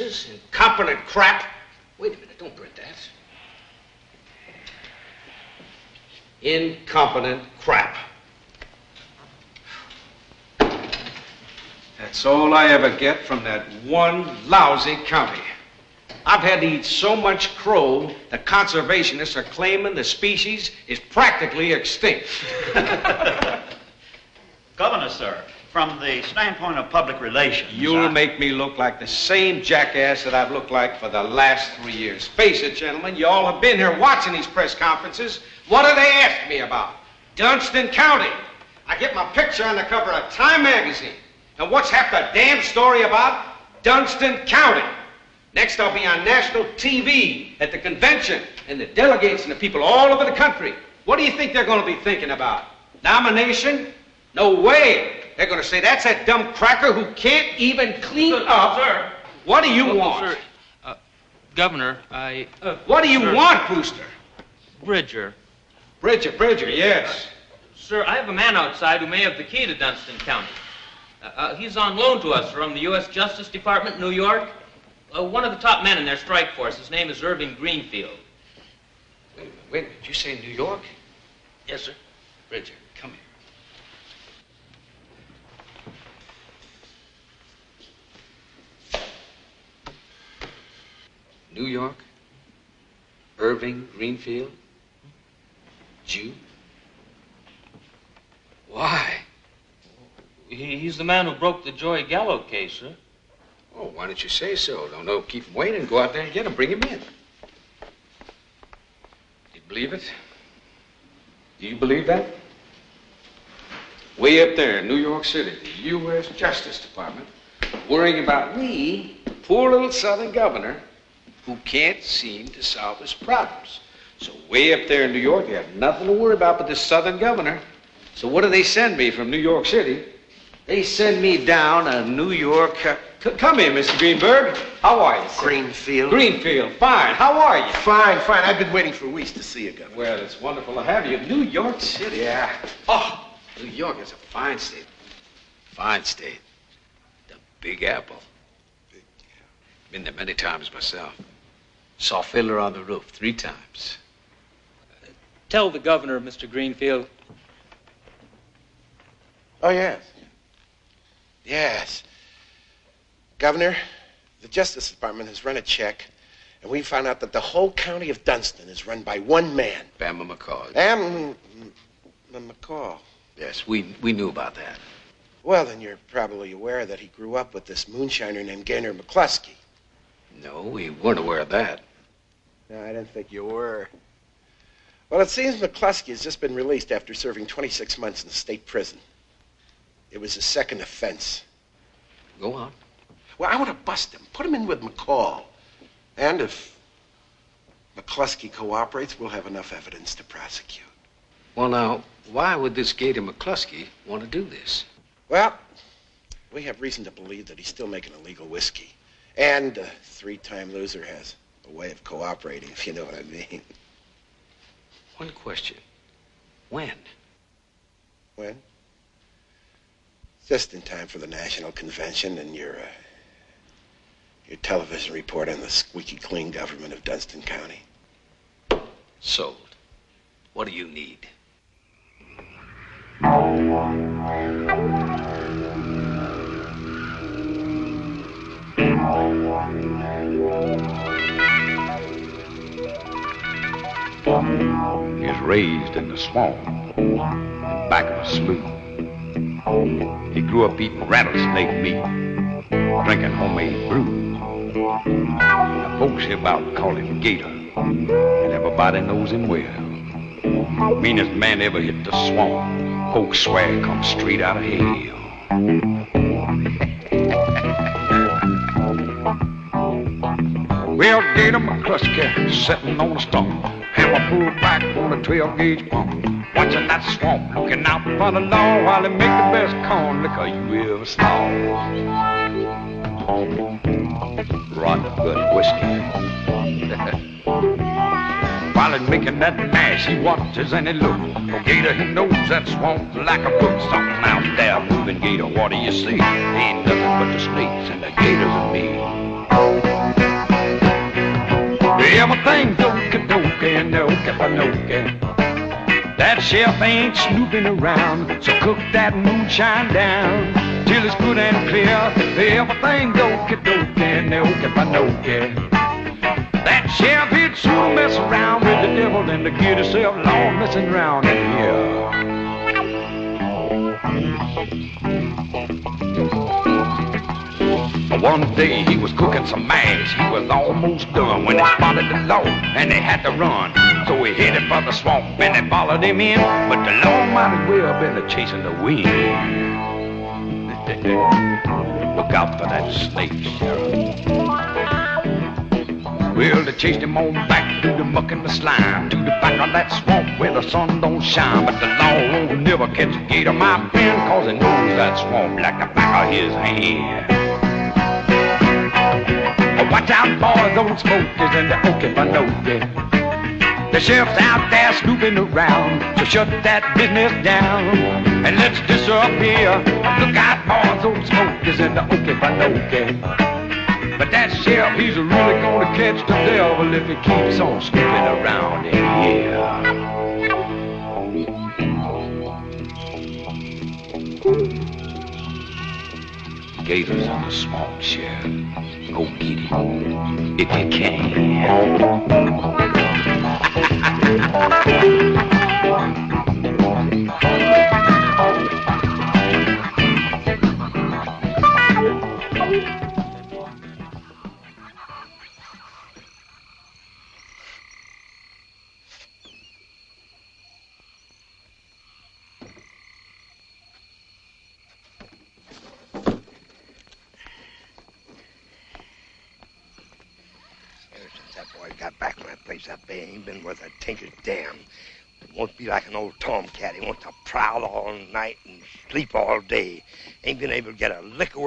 excuses, incompetent crap. Wait a minute, don't print that. Incompetent crap. That's all I ever get from that one lousy county. I've had to eat so much crow, the conservationists are claiming the species is practically extinct. Governor, sir, from the standpoint of public relations... You'll make me look like the same jackass that I've looked like for the last 3 years. Face it, gentlemen, you all have been here watching these press conferences. What do they ask me about? Dunston County. I get my picture on the cover of Time magazine. And what's half the damn story about? Dunston County. Next, I'll be on national TV at the convention, and the delegates and the people all over the country. What do you think they're going to be thinking about? Nomination? No way. They're going to say, that's that dumb cracker who can't even clean up. Sir. What do you want? Sir, Governor, what do you want, Brewster? Bridger. Bridger, yes. Sir, I have a man outside who may have the key to Dunston County. He's on loan to us from the U.S. Justice Department, New York. One of the top men in their strike force. His name is Irving Greenfield. Wait a minute. Did you say New York? Yes, sir. Bridger, come here. New York? Irving Greenfield? Jew? Why? He's the man who broke the Joey Gallo case, sir. Oh, why don't you say so? Don't keep him waiting. Go out there and get him. Bring him in. You believe it? Do you believe that? Way up there in New York City, the U.S. Justice Department, worrying about me, poor little Southern governor, who can't seem to solve his problems. So way up there in New York, they have nothing to worry about but this Southern governor. So what do they send me from New York City? They send me down a New York... Come in, Mr. Greenberg. How are you, sir? Greenfield, fine. How are you? Fine. I've been waiting for weeks to see you, Governor. Well, it's wonderful to have you. New York City. Yeah. Oh, New York is a fine state. Fine state. The Big Apple. Been there many times myself. Saw Fiddler on the Roof 3 times. Tell the governor, Mr. Greenfield. Oh, yes. Yes. Governor, the Justice Department has run a check, and we found out that the whole county of Dunston is run by one man. Bama McCall. McCall. Yes, we knew about that. Well, then you're probably aware that he grew up with this moonshiner named Gaynor McCluskey. No, we weren't aware of that. No, I didn't think you were. Well, it seems McCluskey has just been released after serving 26 months in the state prison. It was his second offense. Go on. Well, I want to bust him, put him in with McCall. And if McCluskey cooperates, we'll have enough evidence to prosecute. Well, now, why would this Gator McCluskey want to do this? Well, we have reason to believe that he's still making illegal whiskey. And a 3-time loser has a way of cooperating, if you know what I mean. One question. When? When? Just in time for the national convention and your television report on the squeaky clean government of Dunston County. Sold. What do you need? He's raised in the swamp, back of a slough. He grew up eating rattlesnake meat, drinking homemade brew. Now, folks hereabout call him Gator, and everybody knows him well. Meanest man ever hit the swamp. Folks swear he comes straight out of hell. Well, Gator McCluskey sitting on a stump, hammer pulled back on a 12-gauge pump, watching that swamp, looking out for the law while he make the best corn liquor you ever saw. Rotten good whiskey. While he's making that mash, he watches and he looks. Oh, Gator, he knows that swamp like a book. Something out there moving, Gator, what do you see? Ain't nothing but the snakes and the gators and me. Everything's okie-dokie, no-ke-pa-no-ke. That sheriff ain't snooping around, so cook that moonshine down till it's good and clear. Everything's okie-dokie, no-ke-pa-no-ke. That sheriff, he'd sooner mess around with the devil than to get himself long messing around in here. One day he was cooking some mash. He was almost done when he spotted the law and they had to run. So he headed for the swamp and they followed him in. But the law might as well been chasing the wind. Look out for that snake, Sheriff. Well, they chased him on back through the muck and the slime, to the back of that swamp where the sun don't shine. But the law won't never catch a gator, my friend, cause he knows that swamp like the back of his hand. Watch out, boys, those smokers and the okie-pa-nokie. The sheriff's out there snooping around, so shut that business down and let's disappear. Look out, boys, those smokers and the okie-pa-nokie. But that sheriff, he's really gonna catch the devil if he keeps on snooping around in here. Gators in the swamp, Sheriff. Go get him, if you can. Got back from that place up there, ain't been worth a tinker's damn. He won't be like an old tomcat. He wants to prowl all night and sleep all day. Ain't been able to get a lick of work